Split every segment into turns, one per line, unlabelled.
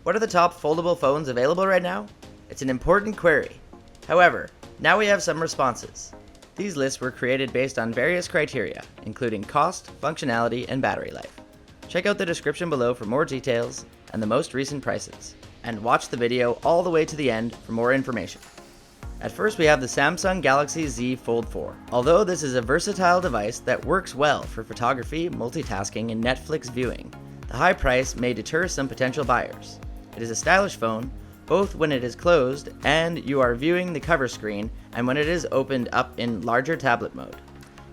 What are the top foldable phones available right now? It's an important query. However, now we have some responses. These lists were created based on various criteria, including cost, functionality, and battery life. Check out the description below for more details and the most recent prices, and watch the video all the way to the end for more information. At first, we have the Samsung Galaxy Z Fold 4. Although this is a versatile device that works well for photography, multitasking, and Netflix viewing, the high price may deter some potential buyers. It is a stylish phone, both when it is closed and you are viewing the cover screen and when it is opened up in larger tablet mode.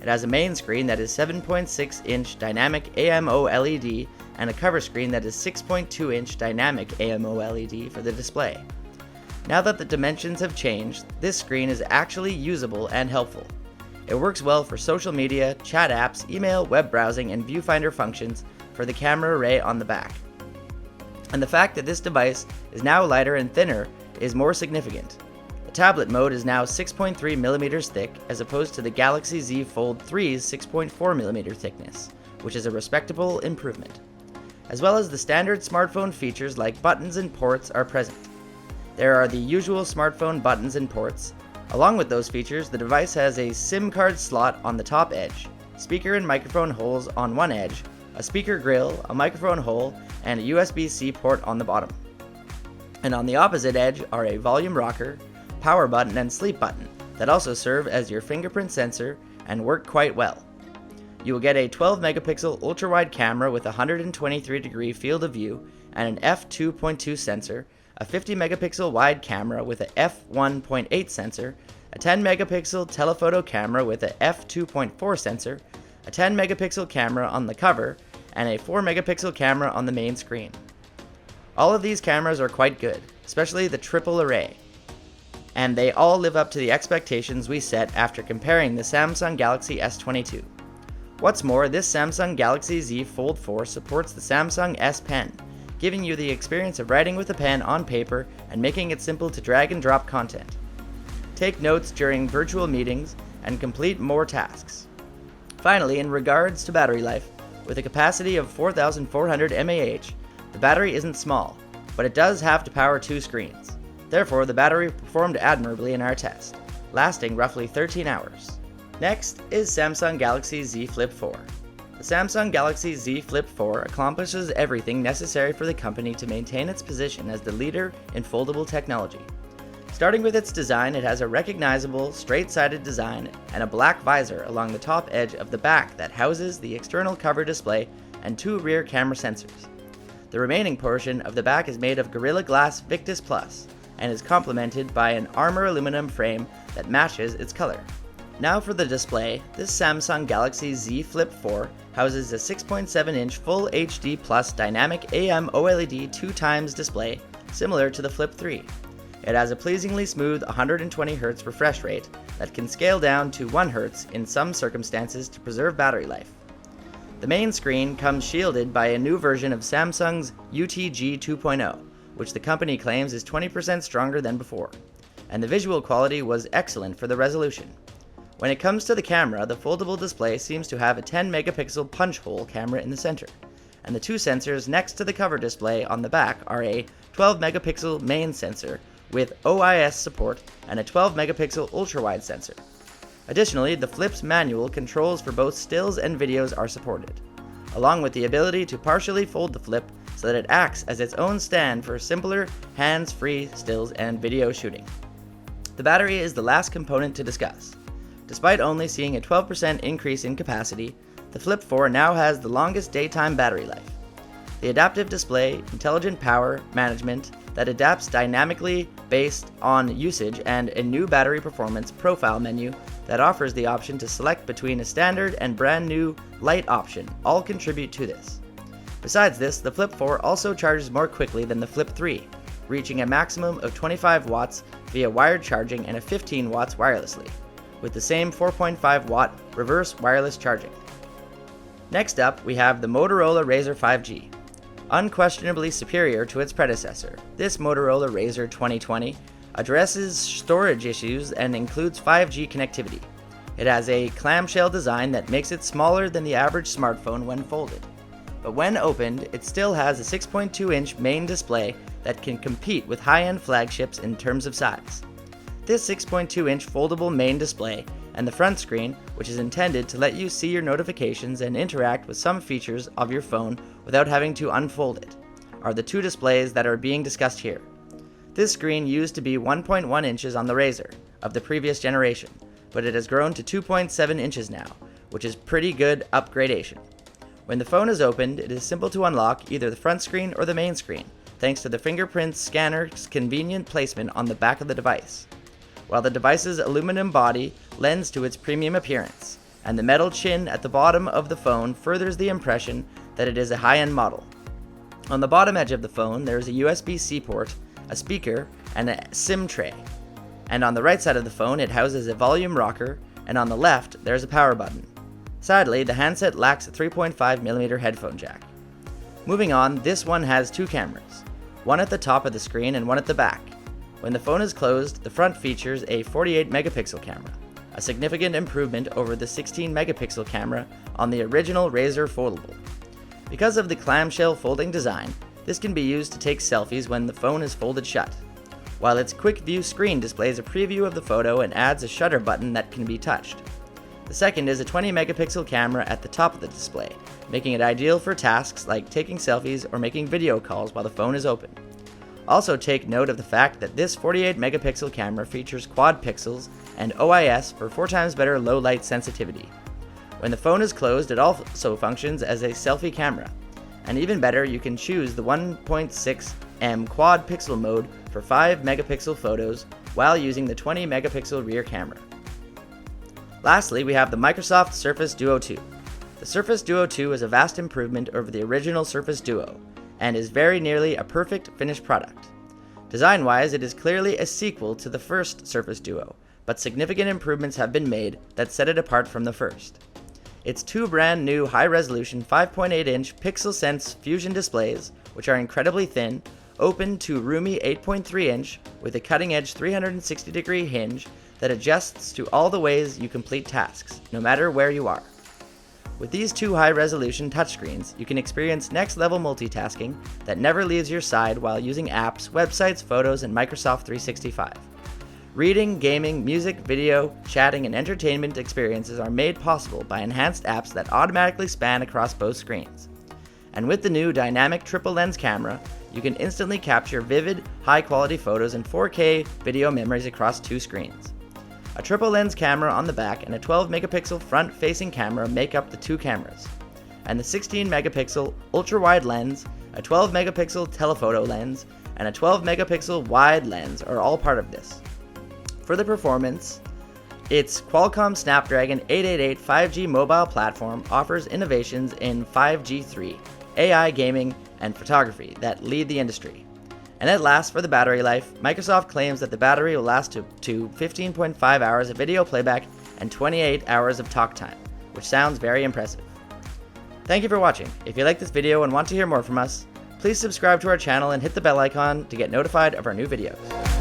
It has a main screen that is 7.6-inch dynamic AMOLED and a cover screen that is 6.2-inch dynamic AMOLED for the display. Now that the dimensions have changed, this screen is actually usable and helpful. It works well for social media, chat apps, email, web browsing, and viewfinder functions for the camera array on the back. And the fact that this device is now lighter and thinner is more significant. The tablet mode is now 6.3mm thick as opposed to the Galaxy Z Fold 3's 6.4mm thickness, which is a respectable improvement. As well as the standard smartphone features like buttons and ports are present. There are the usual smartphone buttons and ports. Along with those features, the device has a SIM card slot on the top edge, speaker and microphone holes on one edge, a speaker grill, a microphone hole, and a USB-C port on the bottom. And on the opposite edge are a volume rocker, power button, and sleep button that also serve as your fingerprint sensor and work quite well. You will get a 12-megapixel ultra-wide camera with a 123-degree field of view and an f2.2 sensor, a 50-megapixel wide camera with a f1.8 sensor, a 10-megapixel telephoto camera with a f2.4 sensor, a 10-megapixel camera on the cover, and a 4-megapixel camera on the main screen. All of these cameras are quite good, especially the triple array, and they all live up to the expectations we set after comparing the Samsung Galaxy S22. What's more, this Samsung Galaxy Z Fold 4 supports the Samsung S Pen, giving you the experience of writing with a pen on paper and making it simple to drag and drop content. Take notes during virtual meetings and complete more tasks. Finally, in regards to battery life, with a capacity of 4,400 mAh, the battery isn't small, but it does have to power two screens. Therefore, the battery performed admirably in our test, lasting roughly 13 hours. Next is Samsung Galaxy Z Flip 4. The Samsung Galaxy Z Flip 4 accomplishes everything necessary for the company to maintain its position as the leader in foldable technology. Starting with its design, it has a recognizable, straight-sided design and a black visor along the top edge of the back that houses the external cover display and two rear camera sensors. The remaining portion of the back is made of Gorilla Glass Victus Plus and is complemented by an armor aluminum frame that matches its color. Now for the display, this Samsung Galaxy Z Flip 4 houses a 6.7-inch Full HD Plus dynamic AMOLED 2x display similar to the Flip 3. It has a pleasingly smooth 120Hz refresh rate that can scale down to 1Hz in some circumstances to preserve battery life. The main screen comes shielded by a new version of Samsung's UTG 2.0, which the company claims is 20% stronger than before, and the visual quality was excellent for the resolution. When it comes to the camera, the foldable display seems to have a 10-megapixel punch hole camera in the center, and the two sensors next to the cover display on the back are a 12-megapixel main sensor with OIS support and a 12-megapixel ultra-wide sensor. Additionally, the Flip's manual controls for both stills and videos are supported, along with the ability to partially fold the Flip so that it acts as its own stand for simpler, hands-free stills and video shooting. The battery is the last component to discuss. Despite only seeing a 12% increase in capacity, the Flip 4 now has the longest daytime battery life. The adaptive display, intelligent power management that adapts dynamically based on usage, and a new battery performance profile menu that offers the option to select between a standard and brand new light option all contribute to this. Besides this, the Flip 4 also charges more quickly than the Flip 3, reaching a maximum of 25 watts via wired charging and a 15 watts wirelessly, with the same 4.5 watt reverse wireless charging. Next up, we have the Motorola Razr 5G. Unquestionably superior to its predecessor, this Motorola Razr 2020 addresses storage issues and includes 5G connectivity. It has a clamshell design that makes it smaller than the average smartphone when folded, but when opened, it still has a 6.2-inch main display that can compete with high-end flagships in terms of size. This 6.2-inch foldable main display and the front screen, which is intended to let you see your notifications and interact with some features of your phone without having to unfold it, are the two displays that are being discussed here. This screen used to be 1.1 inches on the Razr of the previous generation, but it has grown to 2.7 inches now, which is pretty good upgradation. When the phone is opened, it is simple to unlock either the front screen or the main screen, thanks to the fingerprint scanner's convenient placement on the back of the device, while the device's aluminum body lends to its premium appearance, and the metal chin at the bottom of the phone furthers the impression that it is a high-end model. On the bottom edge of the phone, there is a USB-C port, a speaker, and a SIM tray. And on the right side of the phone, it houses a volume rocker, and on the left, there's a power button. Sadly, the handset lacks a 3.5mm headphone jack. Moving on, this one has two cameras, one at the top of the screen and one at the back. When the phone is closed, the front features a 48-megapixel camera, a significant improvement over the 16-megapixel camera on the original Razr Foldable. Because of the clamshell folding design, this can be used to take selfies when the phone is folded shut, while its quick view screen displays a preview of the photo and adds a shutter button that can be touched. The second is a 20-megapixel camera at the top of the display, making it ideal for tasks like taking selfies or making video calls while the phone is open. Also take note of the fact that this 48-megapixel camera features quad pixels and OIS for 4 times better low light sensitivity. When the phone is closed, it also functions as a selfie camera. And even better, you can choose the 1.6M quad pixel mode for 5-megapixel photos while using the 20-megapixel rear camera. Lastly, we have the Microsoft Surface Duo 2. The Surface Duo 2 is a vast improvement over the original Surface Duo, and is very nearly a perfect finished product. Design-wise, it is clearly a sequel to the first Surface Duo, but significant improvements have been made that set it apart from the first. Its two brand new high-resolution 5.8-inch PixelSense Fusion displays, which are incredibly thin, open to roomy 8.3-inch with a cutting-edge 360-degree hinge that adjusts to all the ways you complete tasks, no matter where you are. With these two high-resolution touchscreens, you can experience next-level multitasking that never leaves your side while using apps, websites, photos, and Microsoft 365. Reading, gaming, music, video, chatting, and entertainment experiences are made possible by enhanced apps that automatically span across both screens. And with the new dynamic triple lens camera, you can instantly capture vivid, high-quality photos and 4K video memories across two screens. A triple lens camera on the back and a 12-megapixel front-facing camera make up the two cameras, and the 16-megapixel ultra-wide lens, a 12-megapixel telephoto lens, and a 12-megapixel wide lens are all part of this. For the performance, its Qualcomm Snapdragon 888 5G mobile platform offers innovations in 5G3, AI gaming, and photography that lead the industry. And at last, for the battery life, Microsoft claims that the battery will last to 15.5 hours of video playback and 28 hours of talk time, which sounds very impressive. Thank you for watching. If you like this video and want to hear more from us, please subscribe to our channel and hit the bell icon to get notified of our new videos.